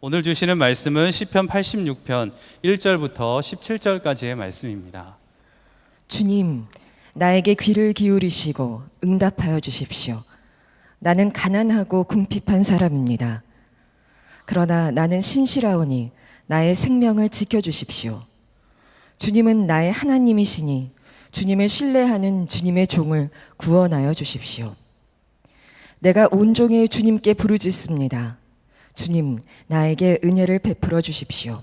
오늘 주시는 말씀은 시편 86편 1절부터 17절까지의 말씀입니다. 주님, 나에게 귀를 기울이시고 응답하여 주십시오. 나는 가난하고 궁핍한 사람입니다. 그러나 나는 신실하오니 나의 생명을 지켜주십시오. 주님은 나의 하나님이시니 주님을 신뢰하는 주님의 종을 구원하여 주십시오. 내가 온종일 주님께 부르짖습니다. 주님, 나에게 은혜를 베풀어 주십시오.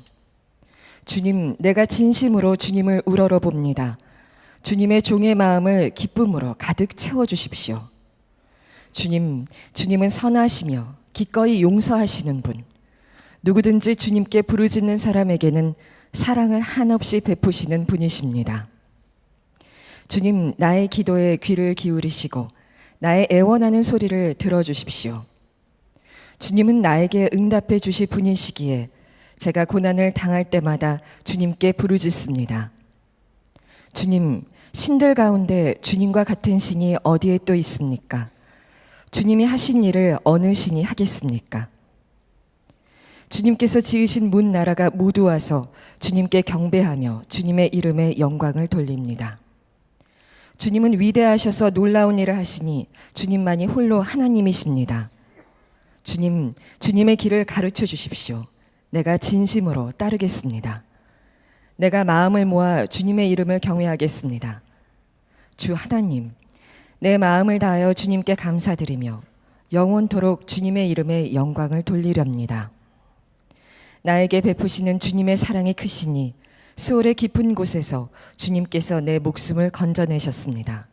주님, 내가 진심으로 주님을 우러러 봅니다. 주님의 종의 마음을 기쁨으로 가득 채워 주십시오. 주님은 선하시며 기꺼이 용서하시는 분. 누구든지 주님께 부르짖는 사람에게는 사랑을 한없이 베푸시는 분이십니다. 주님, 나의 기도에 귀를 기울이시고 나의 애원하는 소리를 들어주십시오. 주님은 나에게 응답해 주실 분이시기에 제가 고난을 당할 때마다 주님께 부르짖습니다. 주님, 신들 가운데 주님과 같은 신이 어디에 또 있습니까? 주님이 하신 일을 어느 신이 하겠습니까? 주님께서 지으신 문 나라가 모두 와서 주님께 경배하며 주님의 이름에 영광을 돌립니다. 주님은 위대하셔서 놀라운 일을 하시니 주님만이 홀로 하나님이십니다. 주님의 길을 가르쳐 주십시오. 내가 진심으로 따르겠습니다. 내가 마음을 모아 주님의 이름을 경외하겠습니다. 주 하나님, 내 마음을 다하여 주님께 감사드리며 영원토록 주님의 이름에 영광을 돌리렵니다. 나에게 베푸시는 주님의 사랑이 크시니 수월의 깊은 곳에서 주님께서 내 목숨을 건져내셨습니다.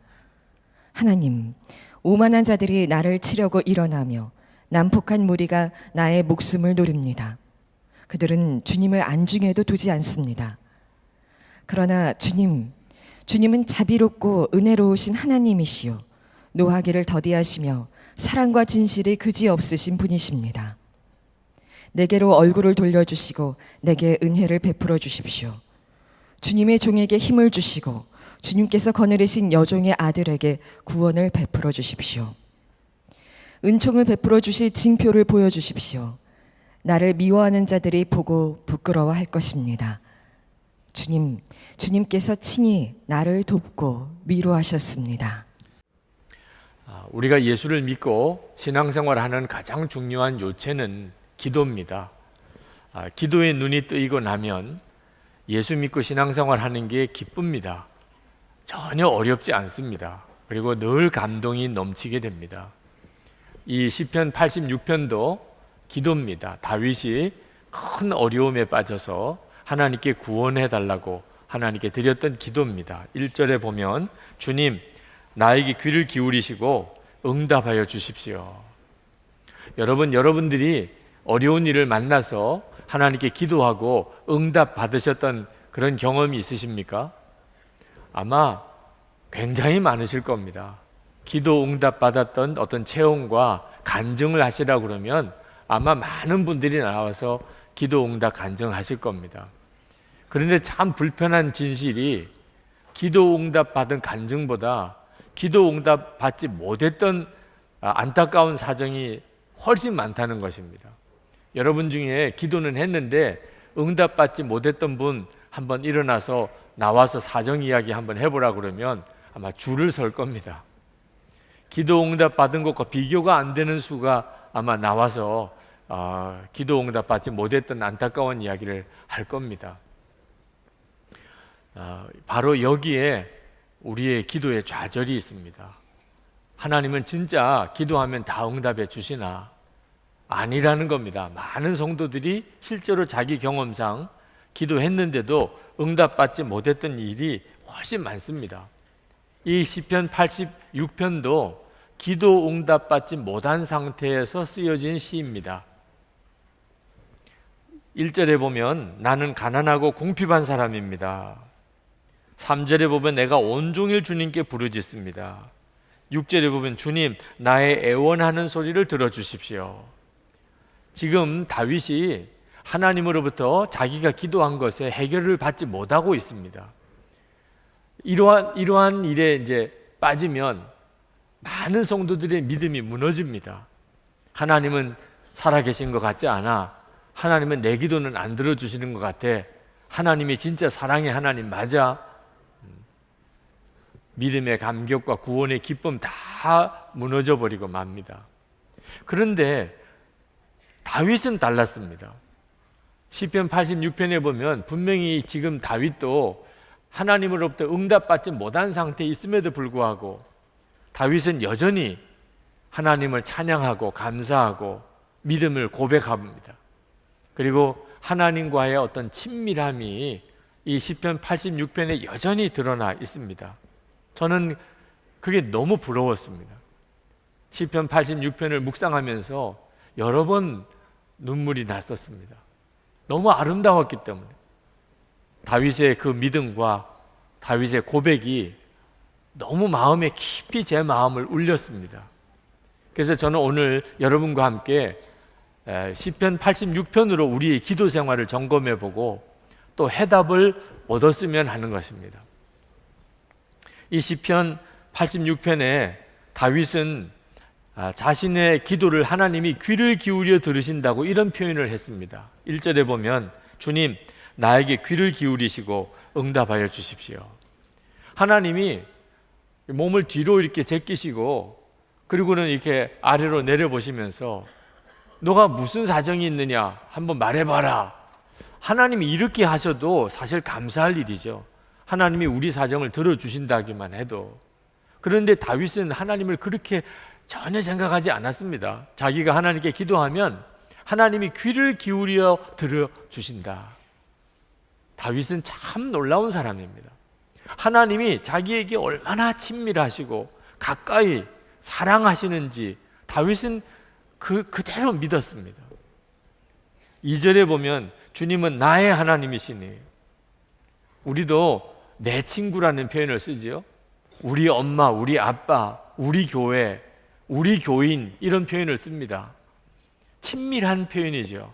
하나님, 오만한 자들이 나를 치려고 일어나며 난폭한 무리가 나의 목숨을 노립니다. 그들은 주님을 안중에도 두지 않습니다. 그러나 주님은 자비롭고 은혜로우신 하나님이시요 노하기를 더디하시며 사랑과 진실이 그지없으신 분이십니다. 내게로 얼굴을 돌려주시고 내게 은혜를 베풀어 주십시오. 주님의 종에게 힘을 주시고 주님께서 거느리신 여종의 아들에게 구원을 베풀어 주십시오. 은총을 베풀어 주실 징표를 보여주십시오. 나를 미워하는 자들이 보고 부끄러워할 것입니다. 주님께서 친히 나를 돕고 위로하셨습니다. 우리가 예수를 믿고 신앙생활하는 가장 중요한 요체는 기도입니다. 기도에 눈이 뜨이고 나면 예수 믿고 신앙생활하는 게 기쁩니다. 전혀 어렵지 않습니다. 그리고 늘 감동이 넘치게 됩니다. 이 시편 86편도 기도입니다. 다윗이 큰 어려움에 빠져서 하나님께 구원해 달라고 하나님께 드렸던 기도입니다. 1절에 보면 주님, 나에게 귀를 기울이시고 응답하여 주십시오. 여러분들이 어려운 일을 만나서 하나님께 기도하고 응답 받으셨던 그런 경험이 있으십니까? 아마 굉장히 많으실 겁니다. 기도 응답 받았던 어떤 체험과 간증을 하시라고 그러면 아마 많은 분들이 나와서 기도 응답 간증하실 겁니다. 그런데 참 불편한 진실이 기도 응답 받은 간증보다 기도 응답 받지 못했던 안타까운 사정이 훨씬 많다는 것입니다. 여러분 중에 기도는 했는데 응답 받지 못했던 분 한번 일어나서 나와서 사정 이야기 한번 해보라 그러면 아마 줄을 설 겁니다. 기도 응답 받은 것과 비교가 안 되는 수가 아마 나와서 기도 응답 받지 못했던 안타까운 이야기를 할 겁니다. 바로 여기에 우리의 기도의 좌절이 있습니다. 하나님은 진짜 기도하면 다 응답해 주시나? 아니라는 겁니다. 많은 성도들이 실제로 자기 경험상 기도했는데도 응답받지 못했던 일이 훨씬 많습니다. 이 시편 86편도 기도 응답받지 못한 상태에서 쓰여진 시입니다. 1절에 보면 나는 가난하고 궁핍한 사람입니다. 3절에 보면 내가 온종일 주님께 부르짖습니다. 6절에 보면 주님, 나의 애원하는 소리를 들어주십시오. 지금 다윗이 하나님으로부터 자기가 기도한 것에 해결을 받지 못하고 있습니다. 이러한 일에 이제 빠지면 많은 성도들의 믿음이 무너집니다. 하나님은 살아계신 것 같지 않아. 하나님은 내 기도는 안 들어주시는 것 같아. 하나님이 진짜 사랑의 하나님 맞아? 믿음의 감격과 구원의 기쁨 다 무너져 버리고 맙니다. 그런데 다윗은 달랐습니다. 시편 86편에 보면 분명히 지금 다윗도 하나님으로부터 응답받지 못한 상태에 있음에도 불구하고 다윗은 여전히 하나님을 찬양하고 감사하고 믿음을 고백합니다. 그리고 하나님과의 어떤 친밀함이 이 시편 86편에 여전히 드러나 있습니다. 저는 그게 너무 부러웠습니다. 시편 86편을 묵상하면서 여러 번 눈물이 났었습니다. 너무 아름다웠기 때문에 다윗의 그 믿음과 다윗의 고백이 너무 마음에 깊이 제 마음을 울렸습니다. 그래서 저는 오늘 여러분과 함께 시편 86편으로 우리의 기도 생활을 점검해 보고 또 해답을 얻었으면 하는 것입니다. 이 시편 86편에 다윗은 자신의 기도를 하나님이 귀를 기울여 들으신다고 이런 표현을 했습니다. 1절에 보면 주님 나에게 귀를 기울이시고 응답하여 주십시오. 하나님이 몸을 뒤로 이렇게 제끼시고 그리고는 이렇게 아래로 내려보시면서 너가 무슨 사정이 있느냐 한번 말해봐라. 하나님이 이렇게 하셔도 사실 감사할 일이죠. 하나님이 우리 사정을 들어주신다기만 해도. 그런데 다윗은 하나님을 그렇게 전혀 생각하지 않았습니다. 자기가 하나님께 기도하면 하나님이 귀를 기울여 들어주신다. 다윗은 참 놀라운 사람입니다. 하나님이 자기에게 얼마나 친밀하시고 가까이 사랑하시는지 다윗은 그대로 믿었습니다. 2절에 보면 주님은 나의 하나님이시니, 우리도 내 친구라는 표현을 쓰지요. 우리 엄마, 우리 아빠, 우리 교회, 우리 교인 이런 표현을 씁니다. 친밀한 표현이죠.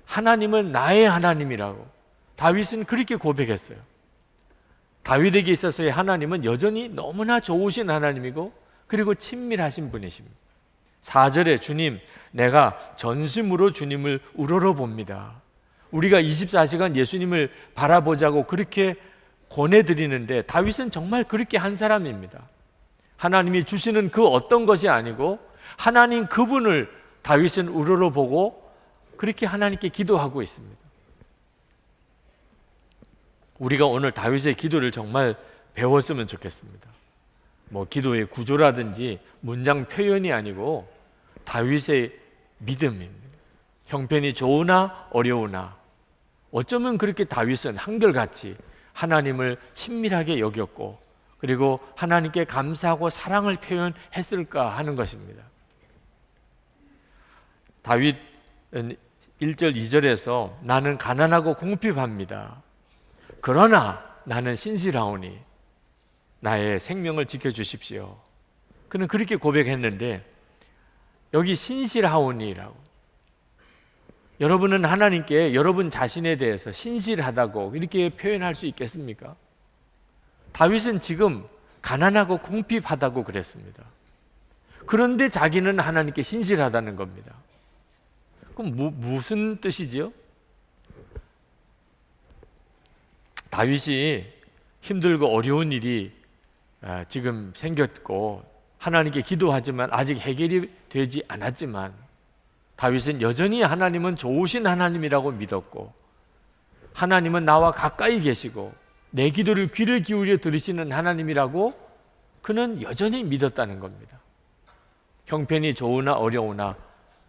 하나님은 나의 하나님이라고 다윗은 그렇게 고백했어요. 다윗에게 있어서의 하나님은 여전히 너무나 좋으신 하나님이고 그리고 친밀하신 분이십니다. 4절에 주님 내가 전심으로 주님을 우러러봅니다. 우리가 24시간 예수님을 바라보자고 그렇게 권해드리는데 다윗은 정말 그렇게 한 사람입니다. 하나님이 주시는 그 어떤 것이 아니고 하나님 그분을 다윗은 우러러보고 그렇게 하나님께 기도하고 있습니다. 우리가 오늘 다윗의 기도를 정말 배웠으면 좋겠습니다. 뭐 기도의 구조라든지 문장 표현이 아니고 다윗의 믿음입니다. 형편이 좋으나 어려우나 어쩌면 그렇게 다윗은 한결같이 하나님을 친밀하게 여겼고 그리고 하나님께 감사하고 사랑을 표현했을까 하는 것입니다. 다윗은 1절 2절에서 나는 가난하고 궁핍합니다. 그러나 나는 신실하오니 나의 생명을 지켜주십시오. 그는 그렇게 고백했는데 여기 신실하오니라고, 여러분은 하나님께 여러분 자신에 대해서 신실하다고 이렇게 표현할 수 있겠습니까? 다윗은 지금 가난하고 궁핍하다고 그랬습니다. 그런데 자기는 하나님께 신실하다는 겁니다. 그럼 무슨 뜻이지요? 다윗이 힘들고 어려운 일이 지금 생겼고 하나님께 기도하지만 아직 해결이 되지 않았지만 다윗은 여전히 하나님은 좋으신 하나님이라고 믿었고 하나님은 나와 가까이 계시고 내 기도를 귀를 기울여 들으시는 하나님이라고 그는 여전히 믿었다는 겁니다. 형편이 좋으나 어려우나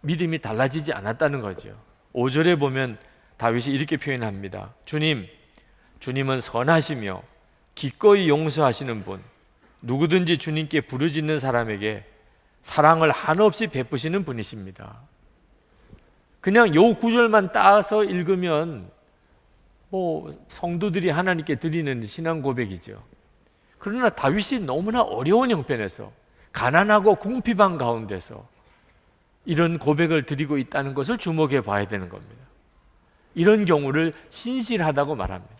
믿음이 달라지지 않았다는 거죠. 5절에 보면 다윗이 이렇게 표현합니다. 주님은 선하시며 기꺼이 용서하시는 분, 누구든지 주님께 부르짖는 사람에게 사랑을 한없이 베푸시는 분이십니다. 그냥 요 구절만 따서 읽으면 성도들이 하나님께 드리는 신앙 고백이죠. 그러나 다윗이 너무나 어려운 형편에서 가난하고 궁핍한 가운데서 이런 고백을 드리고 있다는 것을 주목해 봐야 되는 겁니다. 이런 경우를 신실하다고 말합니다.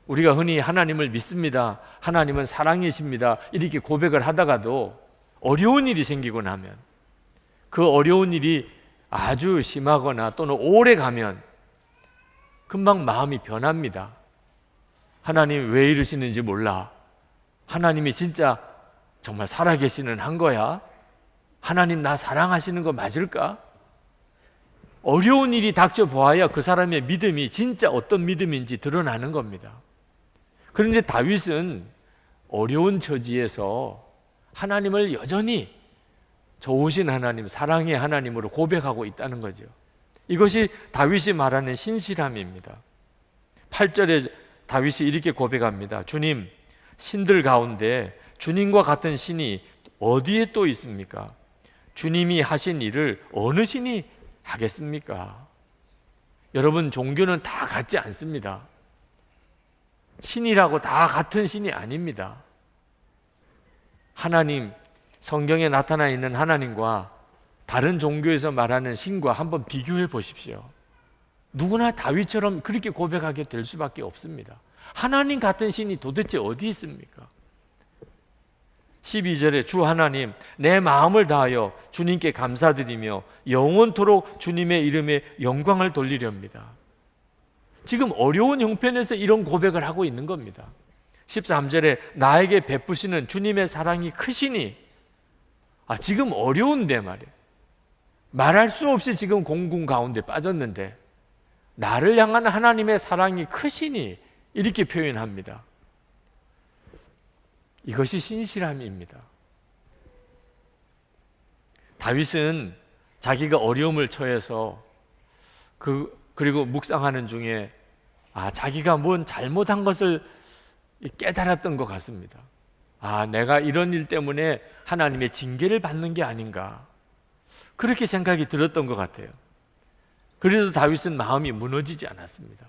우리가 흔히 하나님을 믿습니다, 하나님은 사랑이십니다 이렇게 고백을 하다가도 어려운 일이 생기고 나면 그 어려운 일이 아주 심하거나 또는 오래 가면 금방 마음이 변합니다. 하나님 왜 이러시는지 몰라. 하나님이 진짜 정말 살아계시는 한 거야? 하나님 나 사랑하시는 거 맞을까? 어려운 일이 닥쳐보아야 그 사람의 믿음이 진짜 어떤 믿음인지 드러나는 겁니다. 그런데 다윗은 어려운 처지에서 하나님을 여전히 좋으신 하나님, 사랑의 하나님으로 고백하고 있다는 거죠. 이것이 다윗이 말하는 신실함입니다. 8절에 다윗이 이렇게 고백합니다. 주님, 신들 가운데 주님과 같은 신이 어디에 또 있습니까? 주님이 하신 일을 어느 신이 하겠습니까? 여러분, 종교는 다 같지 않습니다. 신이라고 다 같은 신이 아닙니다. 하나님, 성경에 나타나 있는 하나님과 다른 종교에서 말하는 신과 한번 비교해 보십시오. 누구나 다윗처럼 그렇게 고백하게 될 수밖에 없습니다. 하나님 같은 신이 도대체 어디 있습니까? 12절에 주 하나님, 내 마음을 다하여 주님께 감사드리며 영원토록 주님의 이름에 영광을 돌리렵니다. 지금 어려운 형편에서 이런 고백을 하고 있는 겁니다. 13절에 나에게 베푸시는 주님의 사랑이 크시니, 지금 어려운데 말이에요. 말할 수 없이 지금 공군 가운데 빠졌는데 나를 향한 하나님의 사랑이 크시니 이렇게 표현합니다. 이것이 신실함입니다. 다윗은 자기가 어려움을 처해서 그리고 묵상하는 중에 자기가 뭔 잘못한 것을 깨달았던 것 같습니다. 내가 이런 일 때문에 하나님의 징계를 받는 게 아닌가, 그렇게 생각이 들었던 것 같아요. 그래도 다윗은 마음이 무너지지 않았습니다.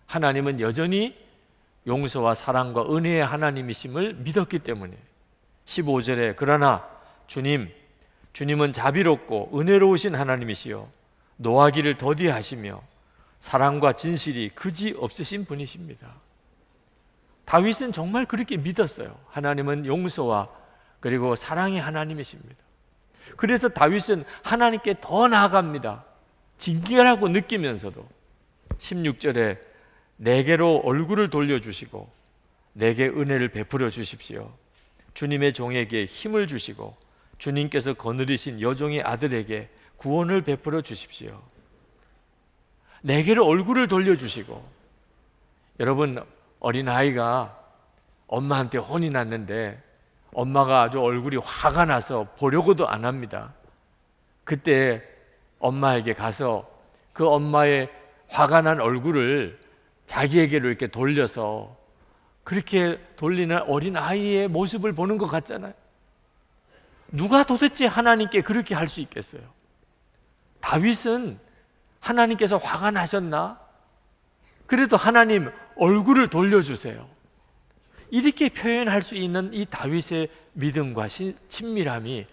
하나님은 여전히 용서와 사랑과 은혜의 하나님이심을 믿었기 때문에 15절에 그러나 주님은 자비롭고 은혜로우신 하나님이시요 노하기를 더디하시며 사랑과 진실이 그지 없으신 분이십니다. 다윗은 정말 그렇게 믿었어요. 하나님은 용서와 그리고 사랑의 하나님이십니다. 그래서 다윗은 하나님께 더 나아갑니다. 징계라고 느끼면서도 16절에 내게로 얼굴을 돌려주시고 내게 은혜를 베풀어 주십시오. 주님의 종에게 힘을 주시고 주님께서 거느리신 여종의 아들에게 구원을 베풀어 주십시오. 내게로 얼굴을 돌려주시고, 여러분, 어린아이가 엄마한테 혼이 났는데 엄마가 아주 얼굴이 화가 나서 보려고도 안 합니다. 그때 엄마에게 가서 그 엄마의 화가 난 얼굴을 자기에게로 이렇게 돌려서 그렇게 돌리는 어린아이의 모습을 보는 것 같잖아요. 누가 도대체 하나님께 그렇게 할 수 있겠어요? 다윗은 하나님께서 화가 나셨나? 그래도 하나님 얼굴을 돌려주세요, 이렇게 표현할 수 있는 이 다윗의 믿음과 친밀함이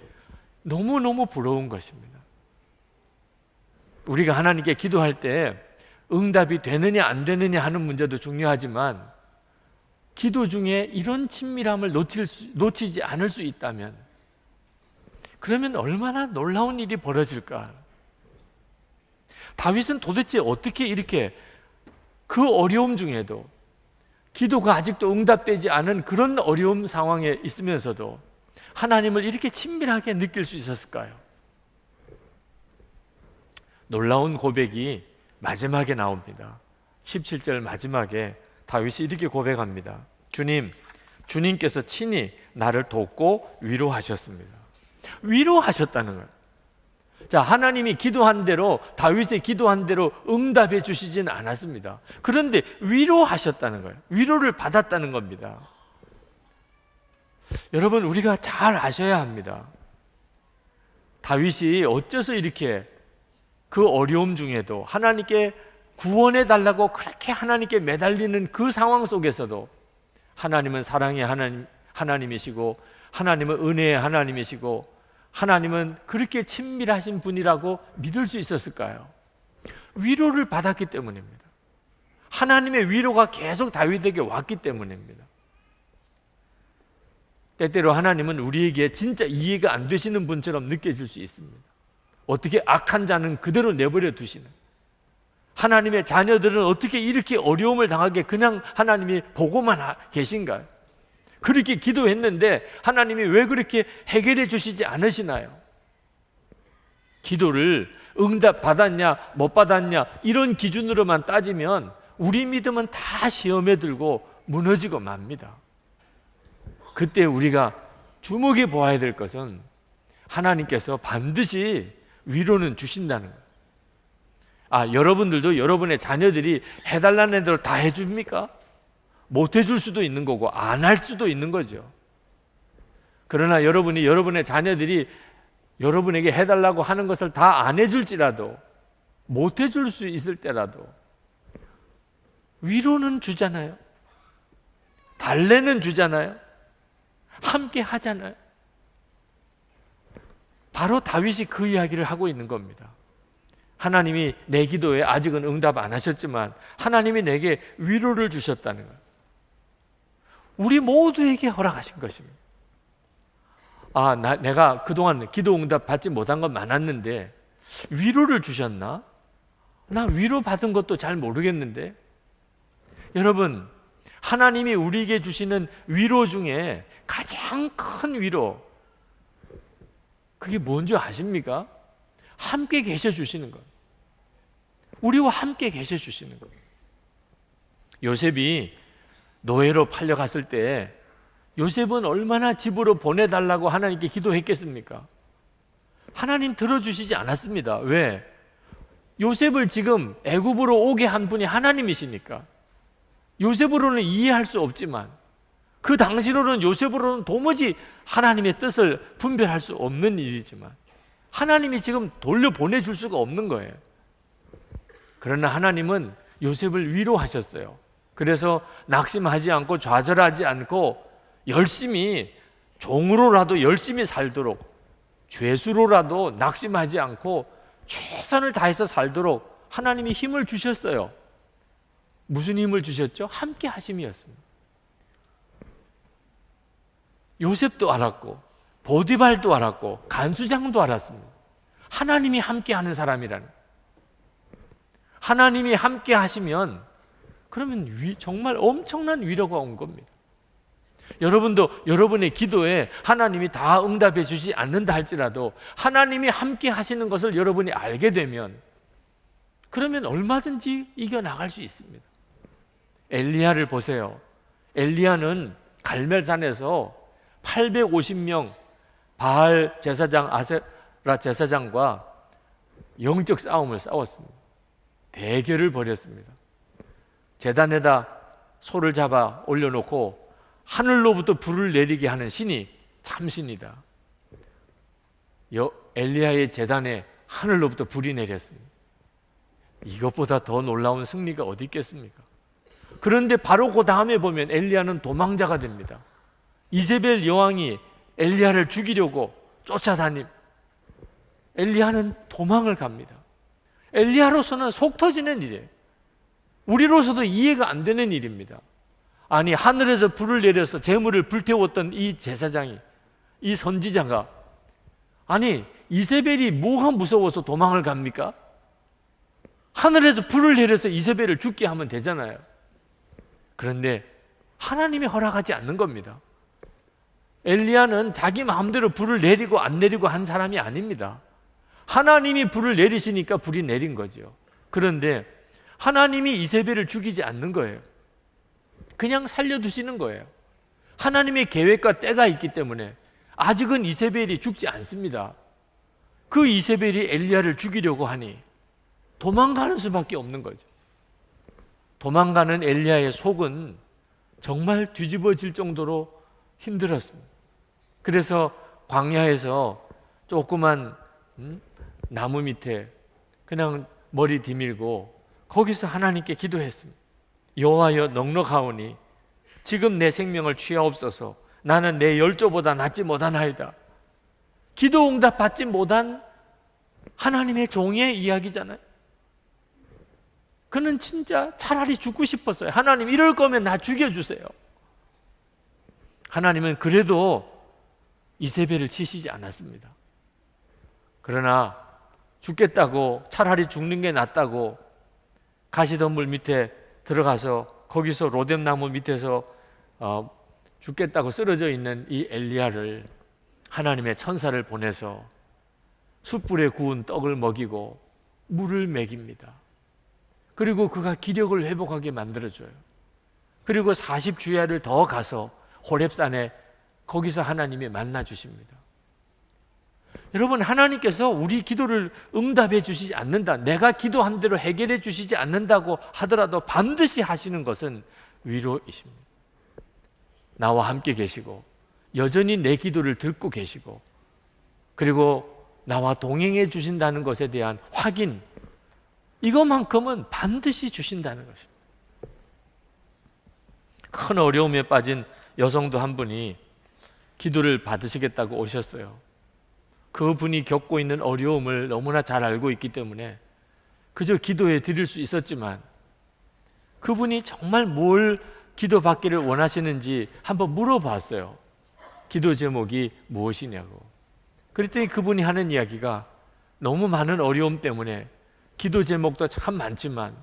너무너무 부러운 것입니다. 우리가 하나님께 기도할 때 응답이 되느냐 안 되느냐 하는 문제도 중요하지만 기도 중에 이런 친밀함을 놓치지 않을 수 있다면 그러면 얼마나 놀라운 일이 벌어질까. 다윗은 도대체 어떻게 이렇게 그 어려움 중에도 기도가 아직도 응답되지 않은 그런 어려움 상황에 있으면서도 하나님을 이렇게 친밀하게 느낄 수 있었을까요? 놀라운 고백이 마지막에 나옵니다. 17절 마지막에 다윗이 이렇게 고백합니다. 주님께서 친히 나를 돕고 위로하셨습니다. 위로하셨다는 거예요. 자, 하나님이 기도한 대로, 다윗의 기도한 대로 응답해 주시진 않았습니다. 그런데 위로하셨다는 거예요. 위로를 받았다는 겁니다. 여러분, 우리가 잘 아셔야 합니다. 다윗이 어째서 이렇게 그 어려움 중에도 하나님께 구원해 달라고 그렇게 하나님께 매달리는 그 상황 속에서도 하나님은 사랑의 하나님이시고 하나님은 은혜의 하나님이시고 하나님은 그렇게 친밀하신 분이라고 믿을 수 있었을까요? 위로를 받았기 때문입니다. 하나님의 위로가 계속 다윗에게 왔기 때문입니다. 때때로 하나님은 우리에게 진짜 이해가 안 되시는 분처럼 느껴질 수 있습니다. 어떻게 악한 자는 그대로 내버려 두시는, 하나님의 자녀들은 어떻게 이렇게 어려움을 당하게 그냥 하나님이 보고만 계신가요? 그렇게 기도했는데 하나님이 왜 그렇게 해결해 주시지 않으시나요? 기도를 응답 받았냐 못 받았냐 이런 기준으로만 따지면 우리 믿음은 다 시험에 들고 무너지고 맙니다. 그때 우리가 주목해 보아야 될 것은 하나님께서 반드시 위로는 주신다는 거예요. 여러분들도 여러분의 자녀들이 해달라는 대로 다 해줍니까? 못 해줄 수도 있는 거고 안 할 수도 있는 거죠. 그러나 여러분이 여러분의 자녀들이 여러분에게 해달라고 하는 것을 다 안 해줄지라도, 못 해줄 수 있을 때라도 위로는 주잖아요. 달래는 주잖아요. 함께 하잖아요. 바로 다윗이 그 이야기를 하고 있는 겁니다. 하나님이 내 기도에 아직은 응답 안 하셨지만 하나님이 내게 위로를 주셨다는 거예요. 우리 모두에게 허락하신 것입니다. 내가 그동안 기도 응답 받지 못한 건 많았는데 위로를 주셨나? 나 위로 받은 것도 잘 모르겠는데. 여러분, 하나님이 우리에게 주시는 위로 중에 가장 큰 위로, 그게 뭔지 아십니까? 함께 계셔 주시는 것. 우리와 함께 계셔 주시는 것. 요셉이 노예로 팔려갔을 때 요셉은 얼마나 집으로 보내달라고 하나님께 기도했겠습니까? 하나님 들어주시지 않았습니다. 왜? 요셉을 지금 애굽으로 오게 한 분이 하나님이시니까. 요셉으로는 이해할 수 없지만, 그 당시로는 요셉으로는 도무지 하나님의 뜻을 분별할 수 없는 일이지만 하나님이 지금 돌려보내줄 수가 없는 거예요. 그러나 하나님은 요셉을 위로하셨어요. 그래서 낙심하지 않고 좌절하지 않고 열심히, 종으로라도 열심히 살도록, 죄수로라도 낙심하지 않고 최선을 다해서 살도록 하나님이 힘을 주셨어요. 무슨 힘을 주셨죠? 함께 하심이었습니다. 요셉도 알았고 보디발도 알았고 간수장도 알았습니다. 하나님이 함께 하는 사람이라는, 하나님이 함께 하시면 그러면 정말 엄청난 위로가 온 겁니다. 여러분도 여러분의 기도에 하나님이 다 응답해 주지 않는다 할지라도 하나님이 함께 하시는 것을 여러분이 알게 되면 그러면 얼마든지 이겨나갈 수 있습니다. 엘리야를 보세요. 엘리야는 갈멜산에서 850명 바알 제사장 아세라 제사장과 영적 싸움을 싸웠습니다. 대결을 벌였습니다. 제단에다 소를 잡아 올려놓고 하늘로부터 불을 내리게 하는 신이 참신이다. 엘리야의 제단에 하늘로부터 불이 내렸습니다. 이것보다 더 놀라운 승리가 어디 있겠습니까? 그런데 바로 그 다음에 보면 엘리야는 도망자가 됩니다. 이세벨 여왕이 엘리야를 죽이려고 쫓아다님, 엘리야는 도망을 갑니다. 엘리야로서는 속 터지는 일이에요. 우리로서도 이해가 안 되는 일입니다. 아니, 하늘에서 불을 내려서 재물을 불태웠던 이 제사장이, 이 선지자가, 아니 이세벨이 뭐가 무서워서 도망을 갑니까? 하늘에서 불을 내려서 이세벨을 죽게 하면 되잖아요. 그런데 하나님이 허락하지 않는 겁니다. 엘리야는 자기 마음대로 불을 내리고 안 내리고 한 사람이 아닙니다. 하나님이 불을 내리시니까 불이 내린 거죠. 그런데 하나님이 이세벨을 죽이지 않는 거예요. 그냥 살려두시는 거예요. 하나님의 계획과 때가 있기 때문에 아직은 이세벨이 죽지 않습니다. 그 이세벨이 엘리야를 죽이려고 하니 도망가는 수밖에 없는 거죠. 도망가는 엘리야의 속은 정말 뒤집어질 정도로 힘들었습니다. 그래서 광야에서 조그만 나무 밑에 그냥 머리 디밀고 거기서 하나님께 기도했습니다. 여호와여, 넉넉하오니 지금 내 생명을 취하옵소서. 나는 내 열조보다 낫지 못하나이다. 기도 응답 받지 못한 하나님의 종의 이야기잖아요. 그는 진짜 차라리 죽고 싶었어요. 하나님, 이럴 거면 나 죽여주세요. 하나님은 그래도 이세벨을 치시지 않았습니다. 그러나 죽겠다고, 차라리 죽는 게 낫다고 가시덤불 밑에 들어가서 거기서 로뎀나무 밑에서 죽겠다고 쓰러져 있는 이 엘리야를 하나님의 천사를 보내서 숯불에 구운 떡을 먹이고 물을 먹입니다. 그리고 그가 기력을 회복하게 만들어줘요. 그리고 40주야를 더 가서 호렙산에 거기서 하나님이 만나 주십니다. 여러분, 하나님께서 우리 기도를 응답해 주시지 않는다, 내가 기도한 대로 해결해 주시지 않는다고 하더라도 반드시 하시는 것은 위로이십니다. 나와 함께 계시고 여전히 내 기도를 듣고 계시고 그리고 나와 동행해 주신다는 것에 대한 확인, 이것만큼은 반드시 주신다는 것입니다. 큰 어려움에 빠진 여성도 한 분이 기도를 받으시겠다고 오셨어요. 그분이 겪고 있는 어려움을 너무나 잘 알고 있기 때문에 그저 기도해 드릴 수 있었지만 그분이 정말 뭘 기도받기를 원하시는지 한번 물어봤어요. 기도 제목이 무엇이냐고. 그랬더니 그분이 하는 이야기가 너무 많은 어려움 때문에 기도 제목도 참 많지만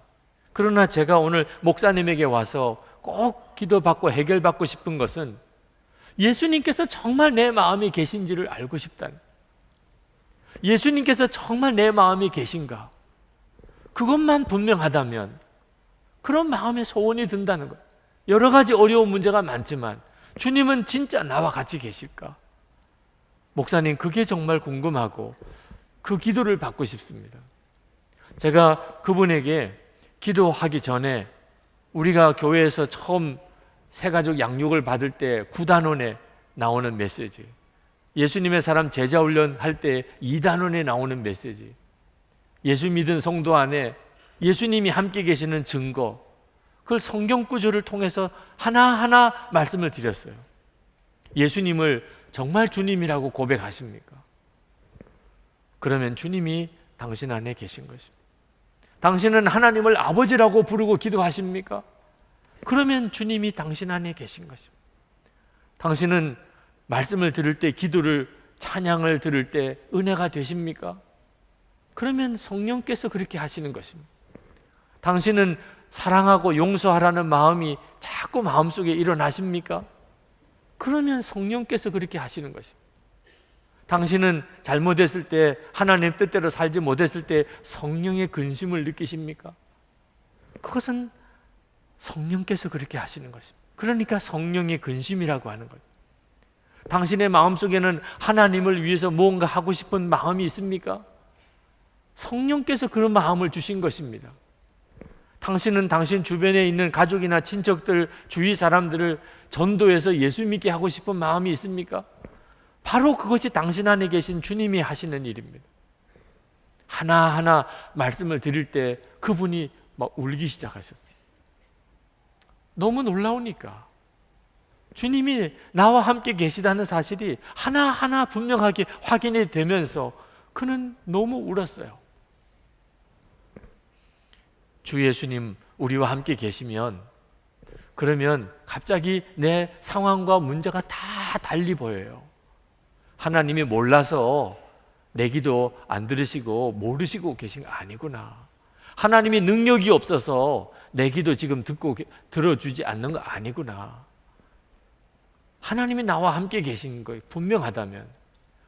그러나 제가 오늘 목사님에게 와서 꼭 기도받고 해결받고 싶은 것은 예수님께서 정말 내 마음이 계신지를 알고 싶다는, 예수님께서 정말 내 마음이 계신가, 그것만 분명하다면 그런 마음의 소원이 든다는 것. 여러 가지 어려운 문제가 많지만 주님은 진짜 나와 같이 계실까? 목사님, 그게 정말 궁금하고 그 기도를 받고 싶습니다. 제가 그분에게 기도하기 전에 우리가 교회에서 처음 새가족 양육을 받을 때 9단원에 나오는 메시지, 예수님의 사람 제자 훈련 할 때 2단원에 나오는 메시지, 예수 믿은 성도 안에 예수님이 함께 계시는 증거, 그걸 성경 구절을 통해서 하나하나 말씀을 드렸어요. 예수님을 정말 주님이라고 고백하십니까? 그러면 주님이 당신 안에 계신 것입니다. 당신은 하나님을 아버지라고 부르고 기도하십니까? 그러면 주님이 당신 안에 계신 것입니다. 당신은 말씀을 들을 때, 기도를, 찬양을 들을 때 은혜가 되십니까? 그러면 성령께서 그렇게 하시는 것입니다. 당신은 사랑하고 용서하라는 마음이 자꾸 마음속에 일어나십니까? 그러면 성령께서 그렇게 하시는 것입니다. 당신은 잘못했을 때, 하나님 뜻대로 살지 못했을 때 성령의 근심을 느끼십니까? 그것은 성령께서 그렇게 하시는 것입니다. 그러니까 성령의 근심이라고 하는 거죠. 당신의 마음속에는 하나님을 위해서 무언가 하고 싶은 마음이 있습니까? 성령께서 그런 마음을 주신 것입니다. 당신은 당신 주변에 있는 가족이나 친척들, 주위 사람들을 전도해서 예수 믿게 하고 싶은 마음이 있습니까? 바로 그것이 당신 안에 계신 주님이 하시는 일입니다. 하나하나 말씀을 드릴 때 그분이 막 울기 시작하셨어요. 너무 놀라우니까. 주님이 나와 함께 계시다는 사실이 하나하나 분명하게 확인이 되면서 그는 너무 울었어요. 주 예수님 우리와 함께 계시면, 그러면 갑자기 내 상황과 문제가 다 달리 보여요. 하나님이 몰라서 내 기도 안 들으시고 모르시고 계신 거 아니구나. 하나님이 능력이 없어서 내 기도 지금 들어주지 않는 거 아니구나. 하나님이 나와 함께 계신 거 분명하다면,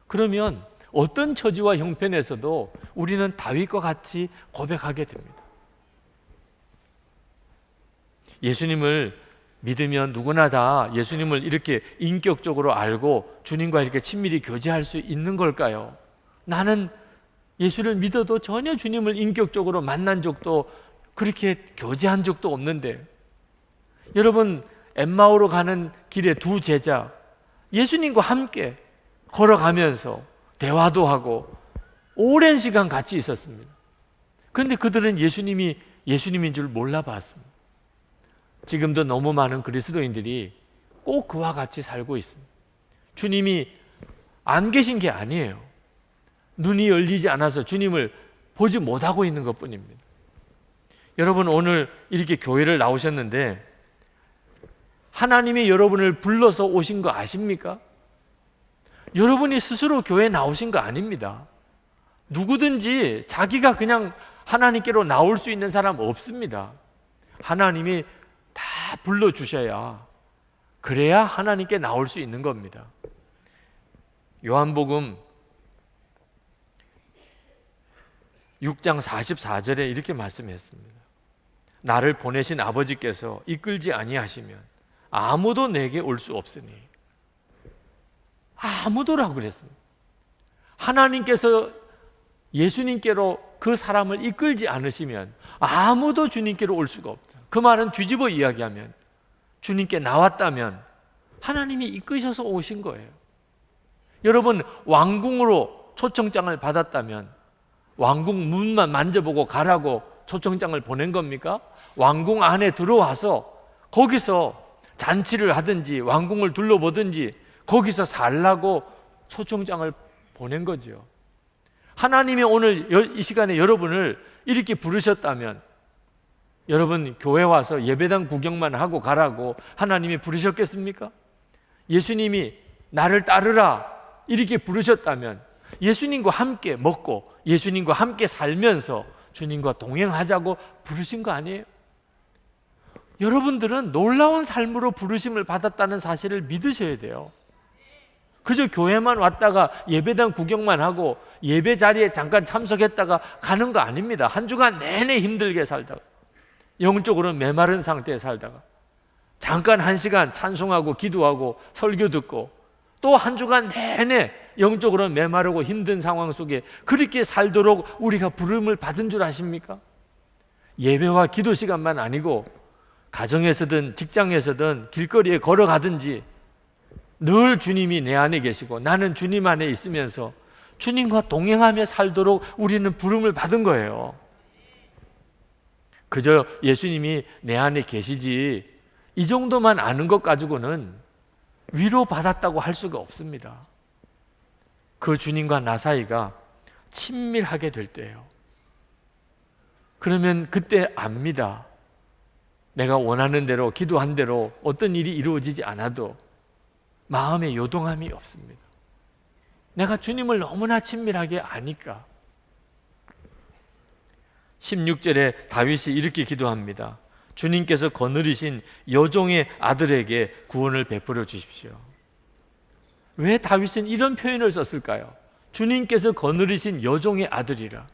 그러면 어떤 처지와 형편에서도 우리는 다윗과 같이 고백하게 됩니다. 예수님을 믿으면 누구나 다 예수님을 이렇게 인격적으로 알고 주님과 이렇게 친밀히 교제할 수 있는 걸까요? 나는 예수를 믿어도 전혀 주님을 인격적으로 만난 적도, 그렇게 교제한 적도 없는데. 여러분, 엠마오로 가는 길에 두 제자, 예수님과 함께 걸어가면서 대화도 하고 오랜 시간 같이 있었습니다. 그런데 그들은 예수님이 예수님인 줄 몰라봤습니다. 지금도 너무 많은 그리스도인들이 꼭 그와 같이 살고 있습니다. 주님이 안 계신 게 아니에요. 눈이 열리지 않아서 주님을 보지 못하고 있는 것뿐입니다. 여러분, 오늘 이렇게 교회를 나오셨는데 하나님이 여러분을 불러서 오신 거 아십니까? 여러분이 스스로 교회에 나오신 거 아닙니다. 누구든지 자기가 그냥 하나님께로 나올 수 있는 사람 없습니다. 하나님이 다 불러주셔야, 그래야 하나님께 나올 수 있는 겁니다. 요한복음 6장 44절에 이렇게 말씀했습니다. 나를 보내신 아버지께서 이끌지 아니하시면 아무도 내게 올 수 없으니. 아무도라고 그랬습니다. 하나님께서 예수님께로 그 사람을 이끌지 않으시면 아무도 주님께로 올 수가 없다. 그 말은 뒤집어 이야기하면 주님께 나왔다면 하나님이 이끄셔서 오신 거예요. 여러분, 왕궁으로 초청장을 받았다면 왕궁 문만 만져보고 가라고 초청장을 보낸 겁니까? 왕궁 안에 들어와서 거기서 잔치를 하든지 왕궁을 둘러보든지 거기서 살라고 초청장을 보낸 거죠. 하나님이 오늘 이 시간에 여러분을 이렇게 부르셨다면, 여러분 교회 와서 예배당 구경만 하고 가라고 하나님이 부르셨겠습니까? 예수님이 나를 따르라 이렇게 부르셨다면 예수님과 함께 먹고 예수님과 함께 살면서 주님과 동행하자고 부르신 거 아니에요? 여러분들은 놀라운 삶으로 부르심을 받았다는 사실을 믿으셔야 돼요. 그저 교회만 왔다가 예배당 구경만 하고 예배 자리에 잠깐 참석했다가 가는 거 아닙니다. 한 주간 내내 힘들게 살다가, 영적으로는 메마른 상태에 살다가 잠깐 한 시간 찬송하고 기도하고 설교 듣고 또 한 주간 내내 영적으로는 메마르고 힘든 상황 속에 그렇게 살도록 우리가 부름을 받은 줄 아십니까? 예배와 기도 시간만 아니고 가정에서든 직장에서든 길거리에 걸어가든지 늘 주님이 내 안에 계시고 나는 주님 안에 있으면서 주님과 동행하며 살도록 우리는 부름을 받은 거예요. 그저 예수님이 내 안에 계시지 이 정도만 아는 것 가지고는 위로받았다고 할 수가 없습니다. 그 주님과 나 사이가 친밀하게 될 때예요. 그러면 그때 압니다. 내가 원하는 대로 기도한 대로 어떤 일이 이루어지지 않아도 마음에 요동함이 없습니다. 내가 주님을 너무나 친밀하게 아니까. 16절에 다윗이 이렇게 기도합니다. 주님께서 거느리신 여종의 아들에게 구원을 베풀어 주십시오. 왜 다윗은 이런 표현을 썼을까요? 주님께서 거느리신 여종의 아들이라.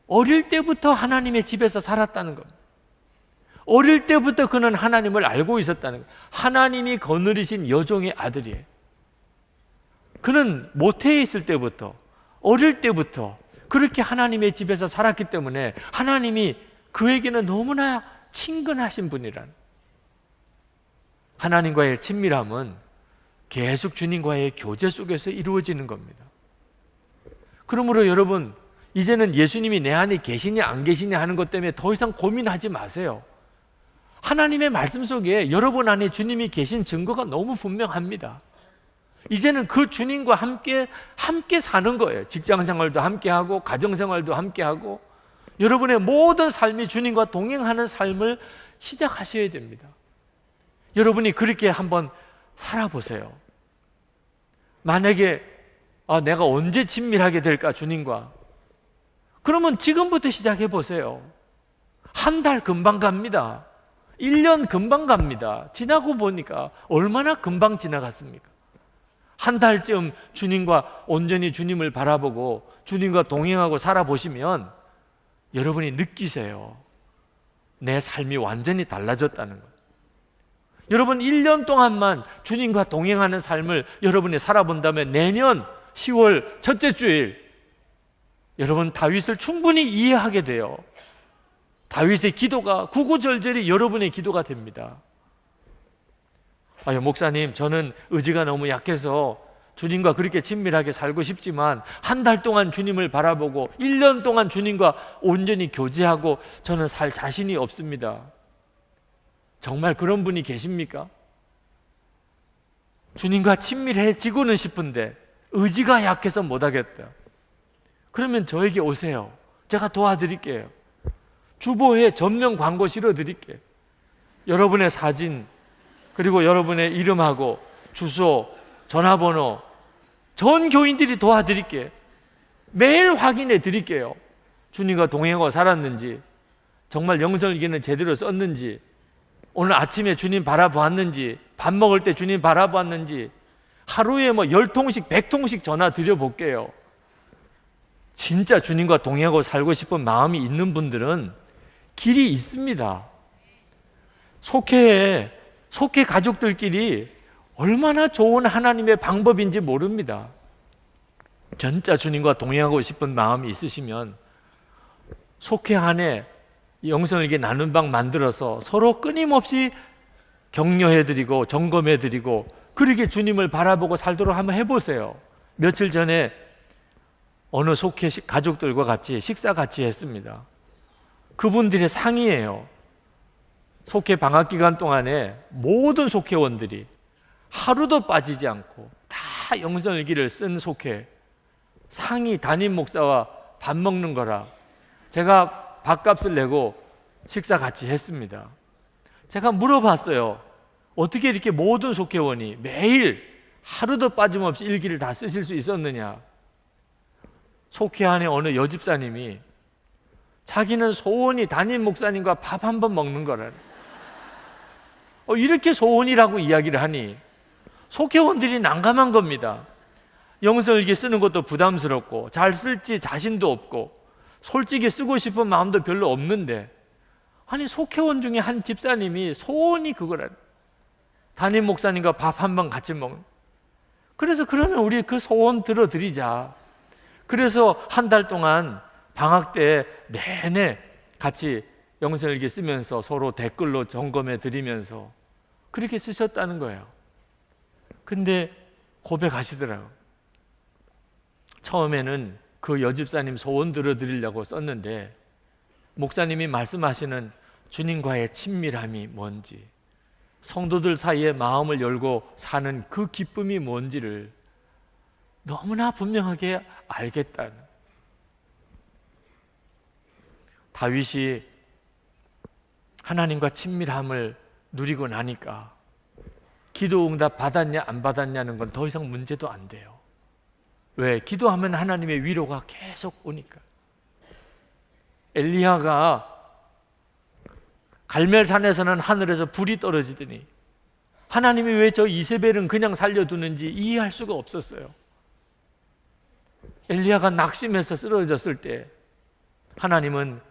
어릴 때부터 하나님의 집에서 살았다는 겁니다. 어릴 때부터 그는 하나님을 알고 있었다는 거예요. 하나님이 거느리신 여종의 아들이에요. 그는 모태에 있을 때부터, 어릴 때부터 그렇게 하나님의 집에서 살았기 때문에 하나님이 그에게는 너무나 친근하신 분이라는. 하나님과의 친밀함은 계속 주님과의 교제 속에서 이루어지는 겁니다. 그러므로 여러분, 이제는 예수님이 내 안에 계시냐 안 계시냐 하는 것 때문에 더 이상 고민하지 마세요. 하나님의 말씀 속에 여러분 안에 주님이 계신 증거가 너무 분명합니다. 이제는 그 주님과 함께 사는 거예요. 직장 생활도 함께 하고 가정 생활도 함께 하고 여러분의 모든 삶이 주님과 동행하는 삶을 시작하셔야 됩니다. 여러분이 그렇게 한번 살아보세요. 만약에 내가 언제 친밀하게 될까 주님과? 그러면 지금부터 시작해 보세요. 한 달 금방 갑니다. 1년 금방 갑니다. 지나고 보니까 얼마나 금방 지나갔습니까? 한 달쯤 주님과 온전히 주님을 바라보고 주님과 동행하고 살아보시면 여러분이 느끼세요. 내 삶이 완전히 달라졌다는 것. 여러분 1년 동안만 주님과 동행하는 삶을 여러분이 살아본다면 내년 10월 첫째 주일 여러분 다윗을 충분히 이해하게 돼요. 다윗의 기도가 구구절절히 여러분의 기도가 됩니다. 목사님, 저는 의지가 너무 약해서 주님과 그렇게 친밀하게 살고 싶지만 한 달 동안 주님을 바라보고 1년 동안 주님과 온전히 교제하고 저는 살 자신이 없습니다. 정말 그런 분이 계십니까? 주님과 친밀해지고는 싶은데 의지가 약해서 못하겠다. 그러면 저에게 오세요. 제가 도와드릴게요. 주보에 전면 광고 실어드릴게요. 여러분의 사진 그리고 여러분의 이름하고 주소, 전화번호 전 교인들이 도와드릴게요. 매일 확인해 드릴게요. 주님과 동행하고 살았는지, 정말 영성일기는 제대로 썼는지, 오늘 아침에 주님 바라보았는지, 밥 먹을 때 주님 바라보았는지, 하루에 10통씩 100통씩 전화 드려볼게요. 진짜 주님과 동행하고 살고 싶은 마음이 있는 분들은 길이 있습니다. 속해 가족들끼리 얼마나 좋은 하나님의 방법인지 모릅니다. 진짜 주님과 동행하고 싶은 마음이 있으시면 속해 안에 영성일기 나눈 방 만들어서 서로 끊임없이 격려해드리고 점검해드리고 그렇게 주님을 바라보고 살도록 한번 해보세요. 며칠 전에 어느 속해 가족들과 같이 식사 같이 했습니다. 그분들의 상의예요. 속해 방학 기간 동안에 모든 속해원들이 하루도 빠지지 않고 다 영성일기를 쓴 속해 상의 담임 목사와 밥 먹는 거라 제가 밥값을 내고 식사 같이 했습니다. 제가 물어봤어요. 어떻게 이렇게 모든 속회원이 매일 하루도 빠짐없이 일기를 다 쓰실 수 있었느냐. 속회 안에 어느 여집사님이 자기는 소원이 담임 목사님과 밥 한 번 먹는 거라. 이렇게 소원이라고 이야기를 하니 속회원들이 난감한 겁니다. 영성일기 쓰는 것도 부담스럽고 잘 쓸지 자신도 없고 솔직히 쓰고 싶은 마음도 별로 없는데, 아니 속회원 중에 한 집사님이 소원이 그거라. 담임 목사님과 밥 한 번 같이 먹는. 그래서 그러면 우리 그 소원 들어드리자. 그래서 한 달 동안 방학 때 내내 같이 영성일기 쓰면서 서로 댓글로 점검해 드리면서 그렇게 쓰셨다는 거예요. 근데 고백하시더라고요. 처음에는 그 여집사님 소원 들어드리려고 썼는데 목사님이 말씀하시는 주님과의 친밀함이 뭔지, 성도들 사이에 마음을 열고 사는 그 기쁨이 뭔지를 너무나 분명하게 알겠다는. 다윗이 하나님과 친밀함을 누리고 나니까 기도 응답 받았냐 안 받았냐는 건 더 이상 문제도 안 돼요. 왜? 기도하면 하나님의 위로가 계속 오니까. 엘리야가 갈멜산에서는 하늘에서 불이 떨어지더니 하나님이 왜 저 이세벨은 그냥 살려두는지 이해할 수가 없었어요. 엘리야가 낙심해서 쓰러졌을 때 하나님은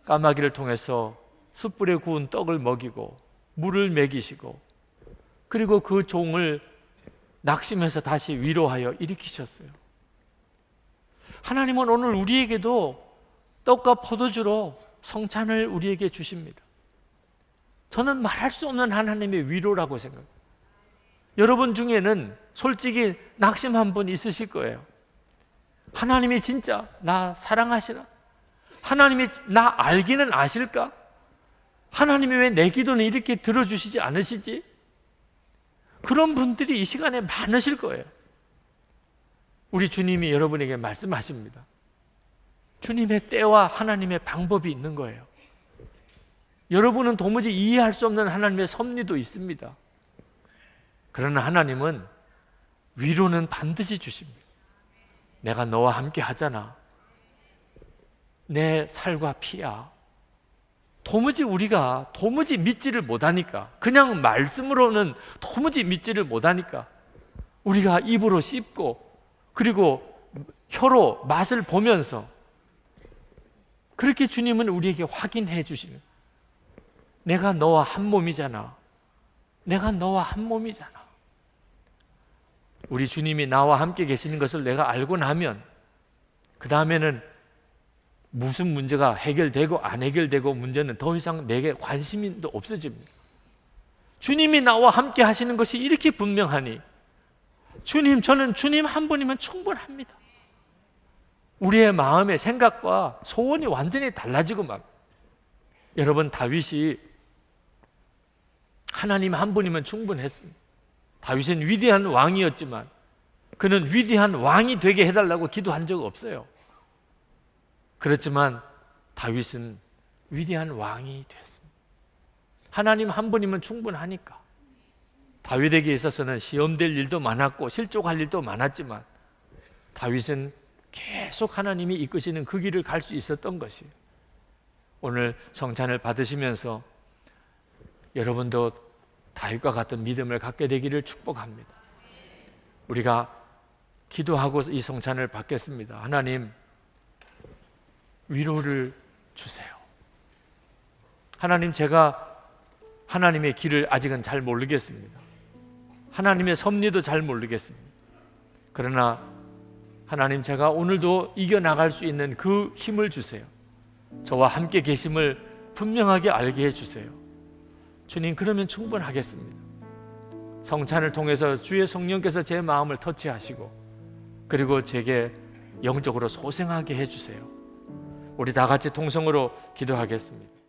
까마귀를 통해서 숯불에 구운 떡을 먹이고 물을 먹이시고 그리고 그 종을 낙심해서 다시 위로하여 일으키셨어요. 하나님은 오늘 우리에게도 떡과 포도주로 성찬을 우리에게 주십니다. 저는 말할 수 없는 하나님의 위로라고 생각합니다. 여러분 중에는 솔직히 낙심한 분 있으실 거예요. 하나님이 진짜 나 사랑하시나? 하나님이 나 알기는 아실까? 하나님이 왜 내 기도는 이렇게 들어주시지 않으시지? 그런 분들이 이 시간에 많으실 거예요. 우리 주님이 여러분에게 말씀하십니다. 주님의 때와 하나님의 방법이 있는 거예요. 여러분은 도무지 이해할 수 없는 하나님의 섭리도 있습니다. 그러나 하나님은 위로는 반드시 주십니다. 내가 너와 함께 하잖아. 내 살과 피야. 우리가 도무지 믿지를 못하니까, 그냥 말씀으로는 도무지 믿지를 못하니까 우리가 입으로 씹고 그리고 혀로 맛을 보면서 그렇게 주님은 우리에게 확인해 주시는, 내가 너와 한 몸이잖아. 내가 너와 한 몸이잖아. 우리 주님이 나와 함께 계시는 것을 내가 알고 나면 그 다음에는 무슨 문제가 해결되고 안 해결되고 문제는 더 이상 내게 관심이 없어집니다. 주님이 나와 함께 하시는 것이 이렇게 분명하니 저는 주님 한 분이면 충분합니다. 우리의 마음의 생각과 소원이 완전히 달라지고 막. 여러분, 다윗이 하나님 한 분이면 충분했습니다. 다윗은 위대한 왕이었지만 그는 위대한 왕이 되게 해달라고 기도한 적 없어요. 그렇지만 다윗은 위대한 왕이 됐습니다. 하나님 한 분이면 충분하니까. 다윗에게 있어서는 시험될 일도 많았고 실족할 일도 많았지만 다윗은 계속 하나님이 이끄시는 그 길을 갈 수 있었던 것이에요. 오늘 성찬을 받으시면서 여러분도 다윗과 같은 믿음을 갖게 되기를 축복합니다. 우리가 기도하고 이 성찬을 받겠습니다. 하나님, 위로를 주세요. 하나님, 제가 하나님의 길을 아직은 잘 모르겠습니다. 하나님의 섭리도 잘 모르겠습니다. 그러나 하나님, 제가 오늘도 이겨나갈 수 있는 그 힘을 주세요. 저와 함께 계심을 분명하게 알게 해주세요. 주님, 그러면 충분하겠습니다. 성찬을 통해서 주의 성령께서 제 마음을 터치하시고 그리고 제게 영적으로 소생하게 해주세요. 우리 다 같이 통성으로 기도하겠습니다.